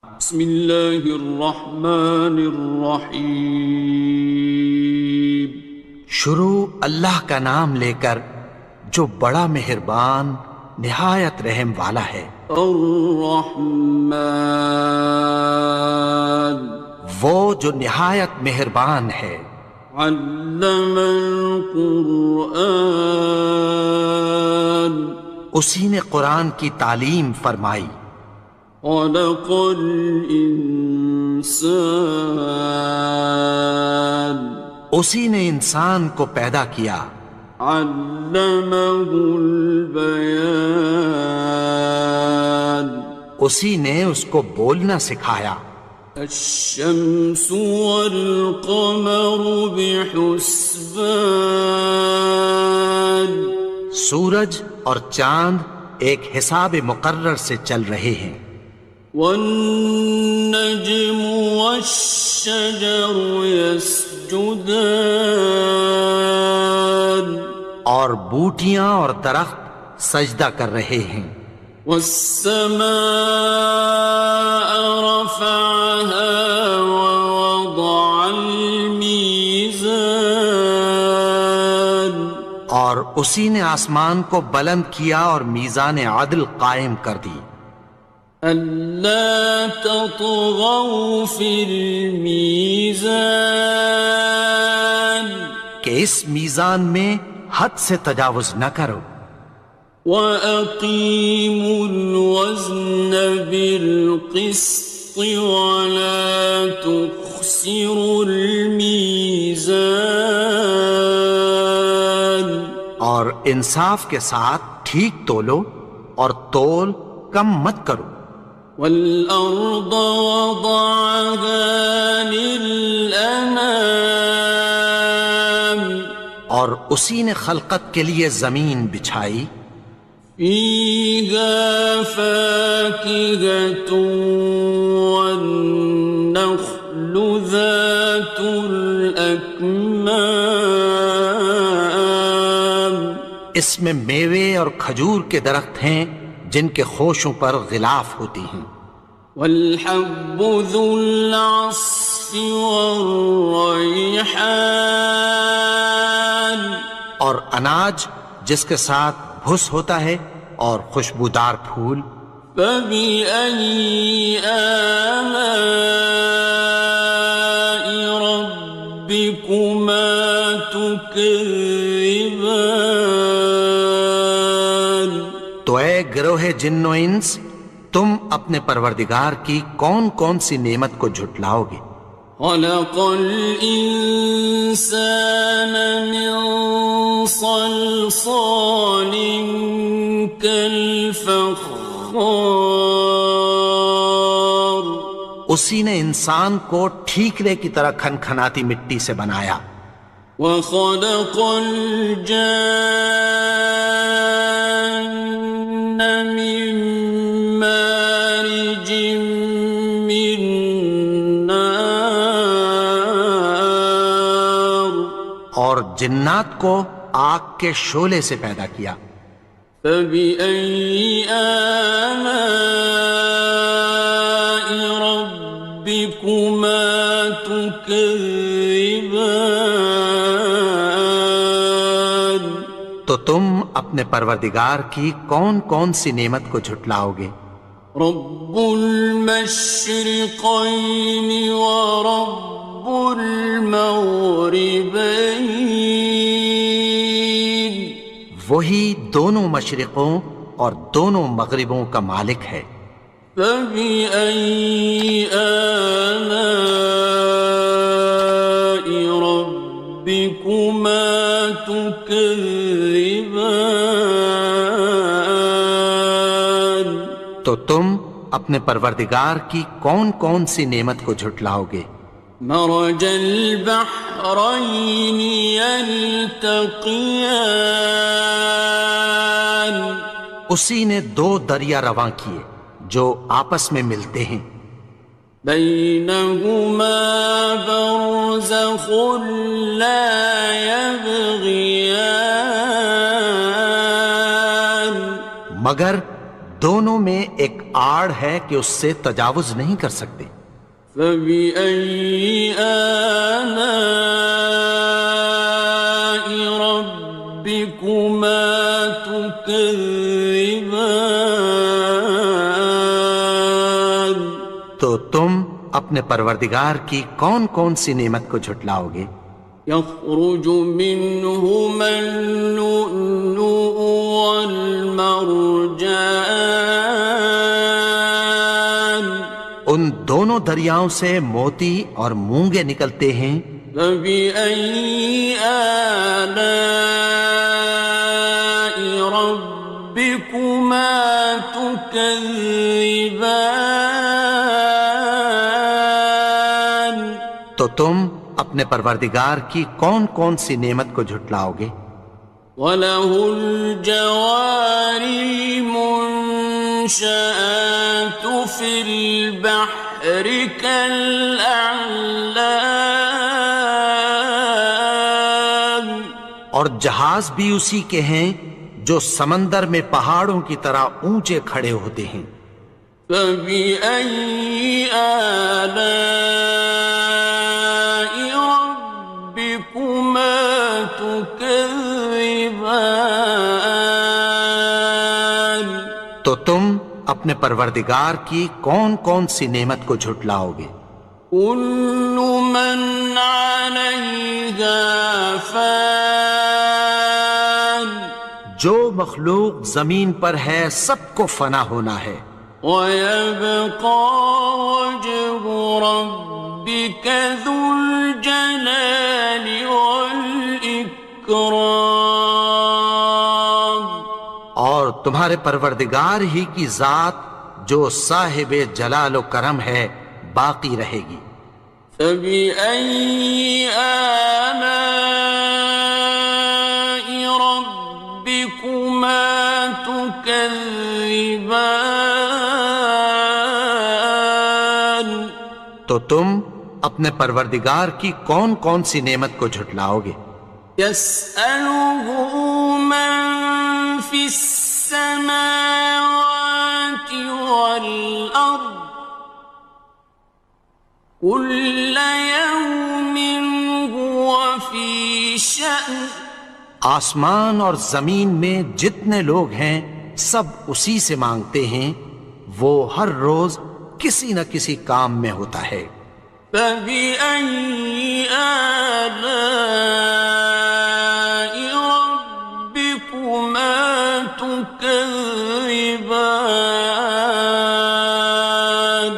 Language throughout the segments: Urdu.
بسم اللہ الرحمن الرحیم۔ شروع اللہ کا نام لے کر جو بڑا مہربان نہایت رحم والا ہے۔ الرحمن، وہ جو نہایت مہربان ہے۔ علم القرآن، اسی نے قرآن کی تعلیم فرمائی۔ خلق الانسان، اسی نے انسان کو پیدا کیا۔ علمہ البیان، اسی نے اس کو بولنا سکھایا۔ الشمس والقمر بحسبان، سورج اور چاند ایک حساب مقرر سے چل رہے ہیں۔ والنجم والشجر يسجدان، اور بوٹیاں اور درخت سجدہ کر رہے ہیں۔ والسماء رفعها ووضع الميزان، اور اسی نے آسمان کو بلند کیا اور میزان عدل قائم کر دی۔ ألا تطغوا في الميزان، کہ اس میزان میں حد سے تجاوز نہ کرو۔ وَأَقِيمُوا الْوَزْنَ بِالْقِسْطِ وَلَا تُخْسِرُوا الْمِيزَانَ، اور انصاف کے ساتھ ٹھیک تولو اور تول کم مت کرو۔ وَالْأَرْضَ وَضَعَهَا لِلْأَنَامِ، اور اسی نے خلقت کے لیے زمین بچھائی۔ فِيهَا فَاكِهَةٌ وَالنَّخْلُ ذَاتُ الْأَكْمَامِ، اس میں میوے اور کھجور کے درخت ہیں جن کے خوشوں پر غلاف ہوتی ہیں۔ وَالْحَبُّ ذُو الْعَصْفِ وَالرَّيْحَانِ، اور اناج جس کے ساتھ بھس ہوتا ہے اور خوشبودار پھول۔ فَبِأَيِّ آلَاءِ رَبِّكُمَا تُكَذِّبَانِ، تو اے گروہ جن و انس، تم اپنے پروردگار کی کون کون سی نعمت کو جھٹلاؤ گے؟ خَلَقَ الْإِنسَانَ مِنْ صَلْصَالٍ كَالْفَخَّارِ، اسی نے انسان کو ٹھیکرے کی طرح کھنکھناتی مٹی سے بنایا۔ وَخَلَقَ الْجَانَّ مِن مَّارِجٍ مِّن نَّارٍ، اور جنات کو آگ کے شعلے سے پیدا کیا۔ فَبِأَيِّ آلَاءِ رَبِّكُمَا تُكَذِّبَانِ، تو تم اپنے پروردگار کی کون کون سی نعمت کو جھٹلاؤ گے؟ رب المشرقين ورب المغربين، وہی دونوں مشرقوں اور دونوں مغربوں کا مالک ہے۔ فَبِأَيِّ آلَاءِ رَبِّكُمَا تُكَذِّبَانِ، تو تم اپنے پروردگار کی کون کون سی نعمت کو جھٹلاؤ گے؟ مرج البحرين يلتقيان، اسی نے دو دریا رواں کیے جو آپس میں ملتے ہیں۔ بينهما برزخ لا يبغيان، مگر دونوں میں ایک آڑ ہے کہ اس سے تجاوز نہیں کر سکتے۔ فبأي آلاء ربكما تكذبان؟ تو تم اپنے پروردگار کی کون کون سی نعمت کو جھٹلاؤ گے؟ يخرج منهما اللؤلؤ والمرجان، ان دونوں دریاؤں سے موتی اور مونگے نکلتے ہیں۔ فبأي آلاء ربكما تكذبان؟ تو تم اپنے پروردگار کی کون کون سی نعمت کو جھٹلاؤ گے؟ وَلَهُ الْجَوَارِ الْمُنشَآتُ فِي الْبَحْرِ كَالْأَعْلَامِ، اور جہاز بھی اسی کے ہیں جو سمندر میں پہاڑوں کی طرح اونچے کھڑے ہوتے ہیں۔ فَبِأَيِّ آلَاءِ رَبِّكُمَا تُكَذِّبَانِ؟ تو تم اپنے پروردگار کی کون کون سی نعمت کو جھٹلاؤ گے؟ كُلُّ مَنْ عَلَيْهَا فَانٍ، جو مخلوق زمین پر ہے سب کو فنا ہونا ہے۔ وَيَبْقَى وَجْهُ رَبِّكَ ذُو الْجَلَالِ وَالْإِكْرَامِ، اور تمہارے پروردگار ہی کی ذات جو صاحب جلال و کرم ہے باقی رہے گی۔ فَبِأَيِّ آلَاءِ رَبِّكُمَا تُكَذِّبَانِ؟ تو تم اپنے پروردگار کی کون کون سی نعمت کو جھٹلاؤ گے؟ يَسْأَلُهُ مَن فِي السَّمَاوَاتِ وَالْأَرْضِ كُلَّ يَوْمٍ هُوَ فِي شَأْنٍ، آسمان اور زمین میں جتنے لوگ ہیں سب اسی سے مانگتے ہیں، وہ ہر روز کسی نہ کسی کام میں ہوتا ہے۔ فَبِأَيِّ آلَاءِ رَبِّكُمَا تُكَذِّبَانِ؟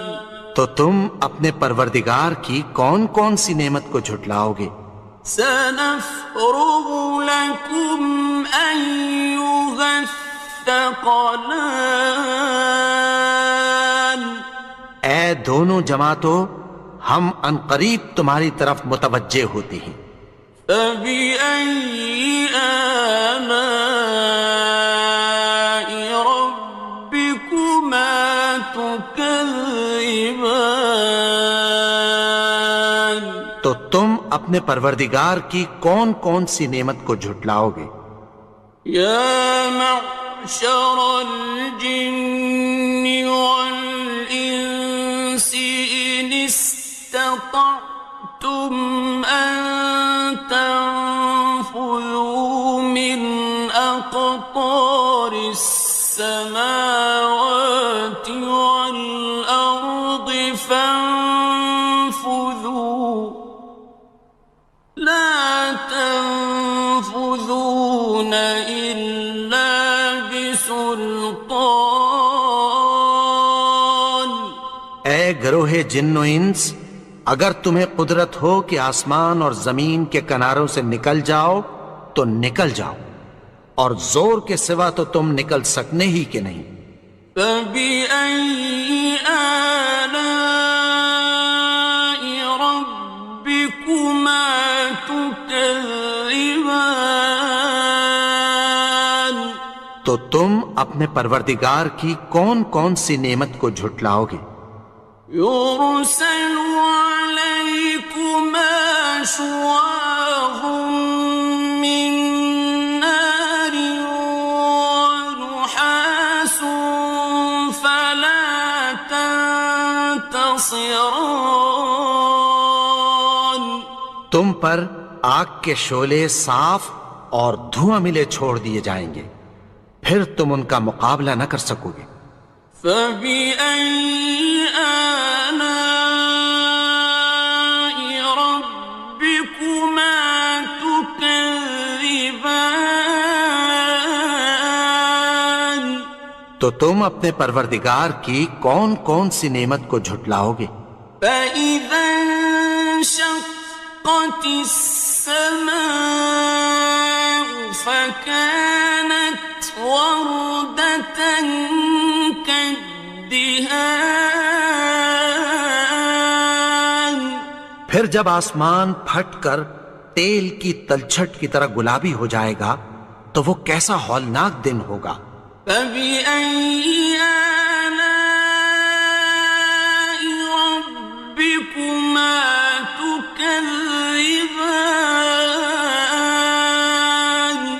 تو تم اپنے پروردگار کی کون کون سی نعمت کو جھٹلاؤ گے؟ سَنَفْرُغُ لَكُمْ أَيُّهَ الثَّقَلَانِ، اے دونوں جماعتوں، ہم عنقریب تمہاری طرف متوجہ ہوتے ہیں۔ فَبِأَيِّ آلَاءِ رَبِّكُمَا تُكَذِّبَانِ؟ تو تم اپنے پروردگار کی کون کون سی نعمت کو جھٹلاؤ گے؟ يَا مَعْشَرَ الْجِنِّ وَالْإِنسِ إِنِ اسْتَطَعْتُمْ أَن تَنفُذُوا مِنْ أَقْطَارِ السَّمَاوَاتِ وَالْأَرْضِ فَانفُذُوا، لَا تَنفُذُونَ إِلَّا بِسُلْطَانٍ۔ اے گروہ جن و انس، اگر تمہیں قدرت ہو کہ آسمان اور زمین کے کناروں سے نکل جاؤ تو نکل جاؤ، اور زور کے سوا تو تم نکل سکنے ہی کے نہیں۔ فَبِأَيِّ آلَاءِ رَبِّكُمَا تُكَذِّبَانِ؟ تو تم اپنے پروردگار کی کون کون سی نعمت کو جھٹلاؤ گے؟ يُرْسَلُ عَلَيْكُمَا شُوَاظٌ مِّن نَّارٍ وَنُحَاسٌ تنتصران تم پر آگ کے شعلے صاف اور دھواں ملے چھوڑ دیے جائیں گے، پھر تم ان کا مقابلہ نہ کر سکو گے۔ فبأي آلاء ربكما تكذبان تو تم اپنے پروردگار کی کون کون سی نعمت کو جھٹلاؤ گے؟ فإذا انشقت السماء فكانت وردة كالدهان پھر جب آسمان پھٹ کر تیل کی تلچھٹ کی طرح گلابی ہو جائے گا تو وہ کیسا ہولناک دن ہوگا۔ فبأي آلاء ربكما تكذبان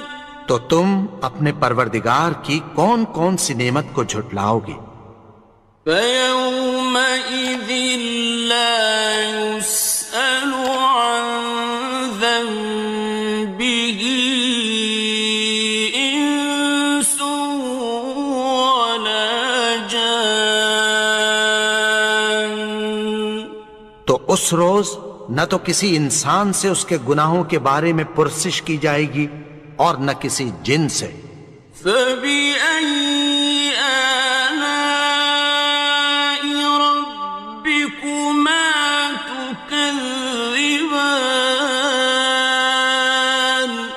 تو تم اپنے پروردگار کی کون کون سی نعمت کو جھٹلاؤ گے؟ فيومئذ لا يسأل عن ذنبه إنس ولا جان تو اس روز نہ تو کسی انسان سے اس کے گناہوں کے بارے میں پرسش کی جائے گی اور نہ کسی جن سے۔ فبأي آلاء ربكما تكذبان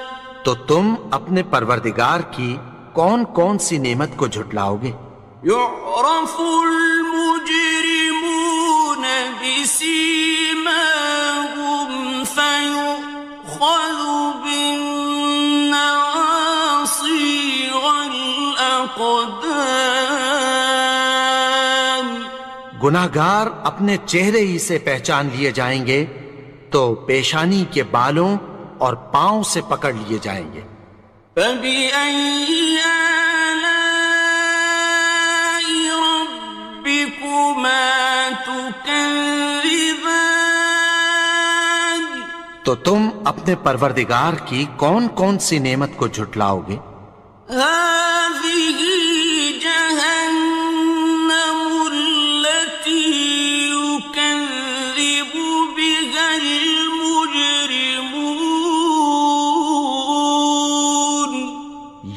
تو تم اپنے پروردگار کی کون کون سی نعمت کو جھٹلاؤ گے؟ يعرف المجرمون بسيماهم فيؤخذ بالنواصي والأقدام گناہگار اپنے چہرے ہی سے پہچان لیے جائیں گے تو پیشانی کے بالوں اور پاؤں سے پکڑ لیے جائیں گے۔ فبأي آلاء ربكما تكذبان تو تم اپنے پروردگار کی کون کون سی نعمت کو جھٹلاؤ گے؟ هذه جهنم التي يكذب بها المجرمون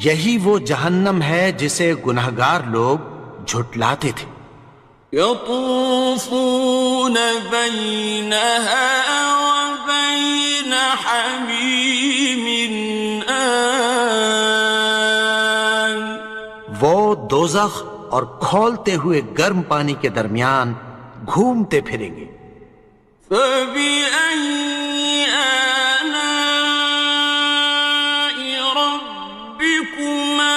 یہی وہ جہنم ہے جسے گناہگار لوگ جھٹلاتے تھے۔ يطوفون بينها وبين حميم آن وہ دوزخ اور کھولتے ہوئے گرم پانی کے درمیان گھومتے پھریں گے۔ فبأي آلاء ربكما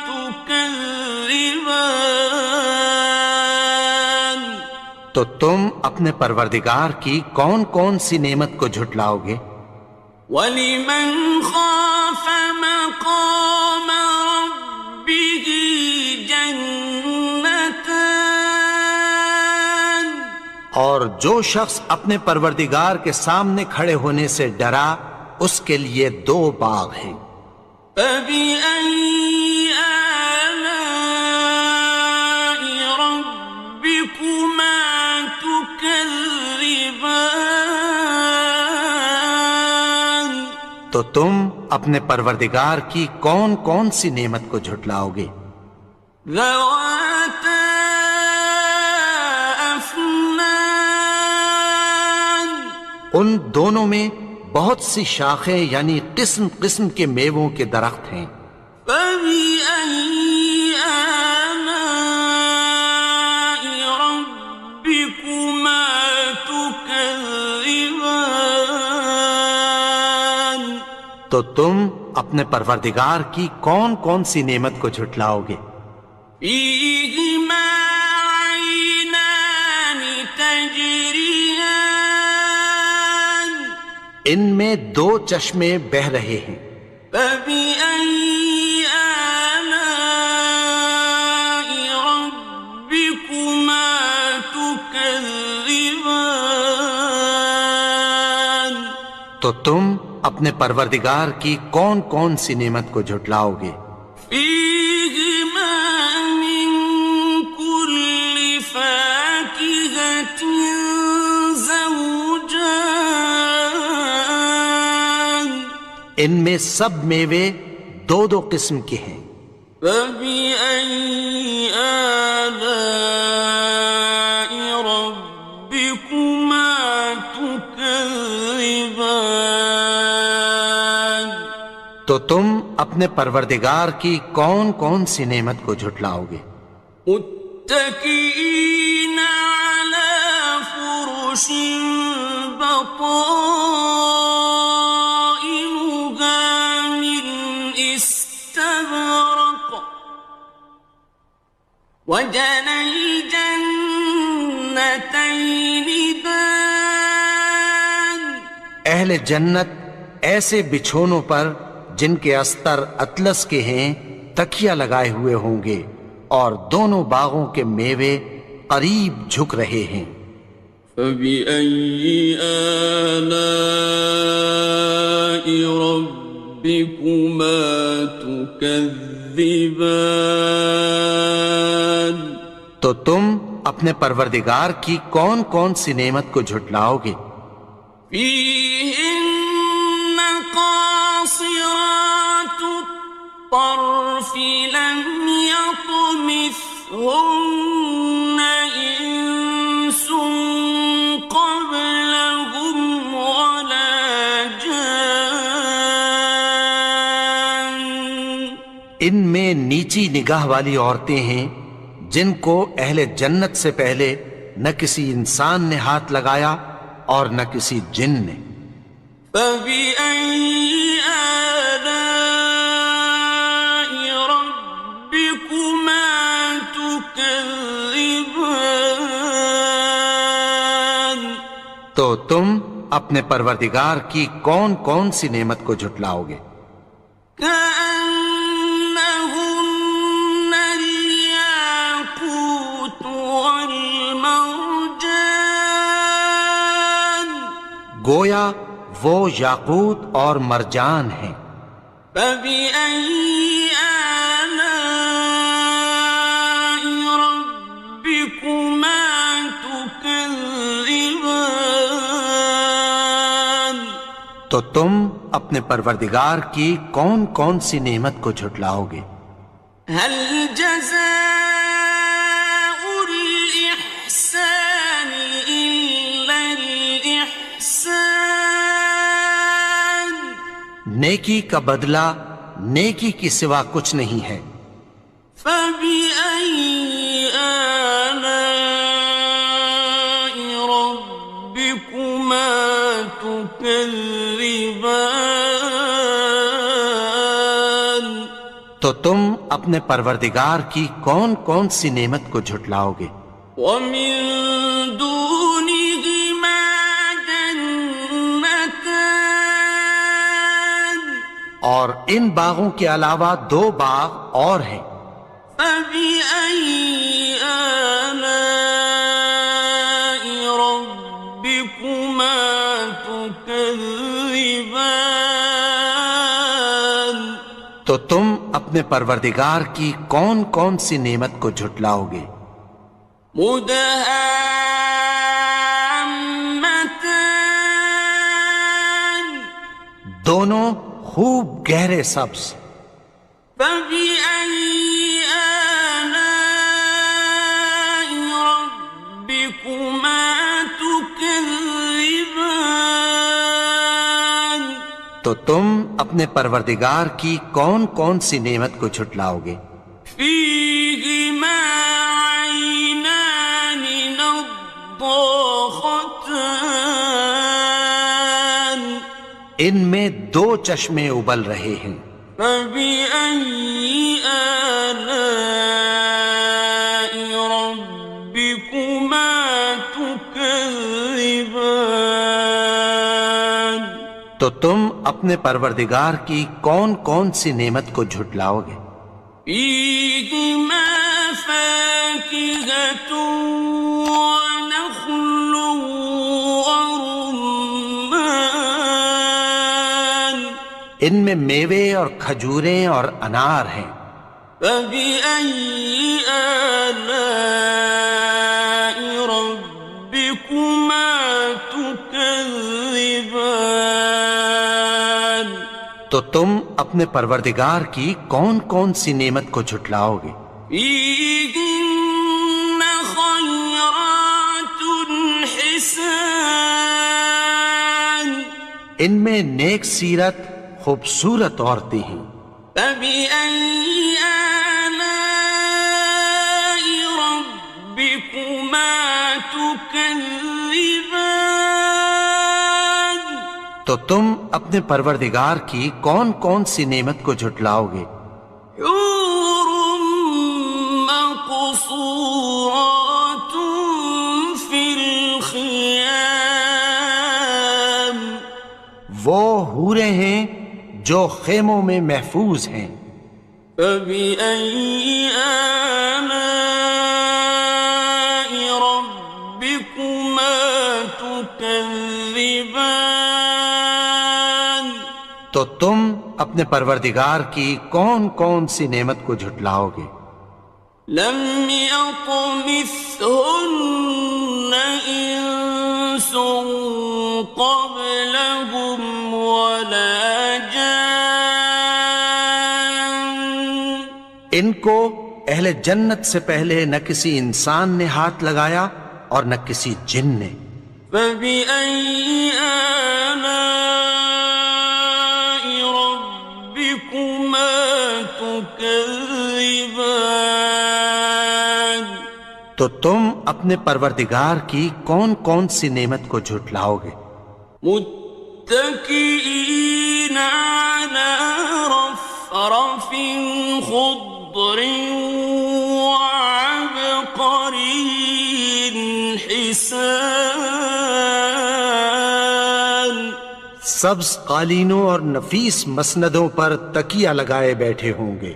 تكذبان تو تم اپنے پروردگار کی کون کون سی نعمت کو جھٹلاؤ گے؟ وَلِمَنْ خَافَ مَقَامَ رَبِّهِ جَنَّتَانِ اور جو شخص اپنے پروردگار کے سامنے کھڑے ہونے سے ڈرا اس کے لیے دو باغ ہیں۔ فَبِأَيِّ آلَاءِ رَبِّكُمَا تُكَذِّبَانِ تو تم اپنے پروردگار کی کون کون سی نعمت کو جھٹلاؤ گے؟ ذَوَاتَا أَفْنَانٍ ان دونوں میں بہت سی شاخیں یعنی قسم قسم کے میووں کے درخت ہیں۔ فَبِأَيِّ آلَاءِ رَبِّكُمَا تُكَذِّبَانِ تو تم اپنے پروردگار کی کون کون سی نعمت کو جھٹلاؤ گے؟ فِيهِمَا عَيْنَانِ تَجْرِيَانِ ان میں دو چشمے بہہ رہے ہیں۔ فَبِأَيِّ آلَاءِ رَبِّكُمَا تُكَذِّبَانِ تكذبان تو تم اپنے پروردگار کی کون کون سی نعمت کو جھٹلاؤ گے؟ فيهما من كل فاكهة زوجان ان میں سب میوے دو دو قسم کے ہیں۔ فبأي آلاء ربكما تكذبان تو تم اپنے پروردگار کی کون کون سی نعمت کو جھٹلاؤ گے؟ متكئين على فرش بطائنها من استبرق وجنى الجنتين دان اہل جنت ایسے بچھونوں پر جن کے استر اطلس کے ہیں تکیہ لگائے ہوئے ہوں گے اور دونوں باغوں کے میوے قریب جھک رہے ہیں۔ فبأي آلاء ربكما تكذبان تو تم اپنے پروردگار کی کون کون سی نعمت کو جھٹلاؤ گے؟ فيهن قاصرات الطرف لم يطمثهن إنس قبلهم ولا جان ان میں نیچی نگاہ والی عورتیں ہیں جن کو اہل جنت سے پہلے نہ کسی انسان نے ہاتھ لگایا اور نہ کسی جن نے۔ فبأي آلاء ربكما تكذبان تو تم اپنے پروردگار کی کون کون سی نعمت کو جھٹلاؤ گے؟ كأنهن الياقوت والمرجان گویا وہ یاقوت اور مرجان ہیں۔ فبأي آلاء ربكما تكذبان تو تم اپنے پروردگار کی کون کون سی نعمت کو جھٹلاؤ گے؟ هل جزاء الإحسان إلا الإحسان نیکی کا بدلہ نیکی کی سوا کچھ نہیں ہے۔ فبأي آلاء ربكما تكذبان تو تم اپنے پروردگار کی کون کون سی نعمت کو جھٹلاؤ گے؟ ومن دونهما جنتان اور ان باغوں کے علاوہ دو باغ اور ہیں۔ فبأي آلاء ربكما تكذبان تو تم اپنے پروردگار کی کون کون سی نعمت کو جھٹلاؤ گے؟ مدهامتان دونوں خوب گہرے سبز۔ فبأي آلاء ربكما تكذبان تو تم اپنے پروردگار کی کون کون سی نعمت کو جھٹلاؤ گے؟ فيهما عينان نضاختان ان میں دو چشمے ابل رہے ہیں۔ فبأي آلاء ربكما تكذبان تو تم اپنے پروردگار کی کون کون سی نعمت کو جھٹلاؤ گے؟ فيهما فاكهة ونخل ان میں میوے اور کھجوریں اور انار ہیں۔ فبأي آلاء ربكما تكذبان؟ تو تم اپنے پروردگار کی کون کون سی نعمت کو جھٹلاؤ گے؟ فيهن خيرات حسان، ان میں نیک سیرت خوبصورت عورتیں ہیں۔ فبأي آلاء ربكما تكذبان؟ تو تم اپنے پروردگار کی کون کون سی نعمت کو جھٹلاؤ گے؟ حور مقصورات في الخيام، وہ حوریں ہیں جو خیموں میں محفوظ ہیں۔ فبأي آلاء ربكما تكذبان؟ تو تم اپنے پروردگار کی کون کون سی نعمت کو جھٹلاؤ گے؟ لم يطمثهن إنس قبلهم ولا جان، ان کو اہل جنت سے پہلے نہ کسی انسان نے ہاتھ لگایا اور نہ کسی جن نے۔ فبأي آلاء ربكما تكذبان؟ تو تم اپنے پروردگار کی کون کون سی نعمت کو جھٹلاؤ گے؟ متكئين على رفرف خضر وعبقري حسان، سبز قالینوں اور نفیس مسندوں پر تکیہ لگائے بیٹھے ہوں گے۔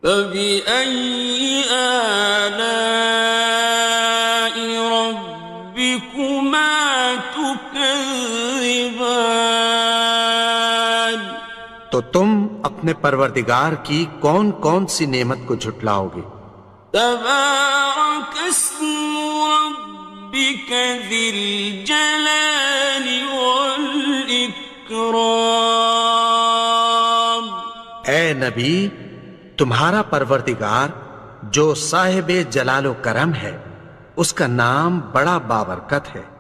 فبأي آلاء ربكما تكذبان؟ تو تم اپنے پروردگار کی کون کون سی نعمت کو جھٹلاؤ گے؟ تبارك اسم ربك ذي الجلال والإكرام۔ اے نبی، تمہارا پروردگار جو صاحب جلال و کرم ہے، اس کا نام بڑا بابرکت ہے۔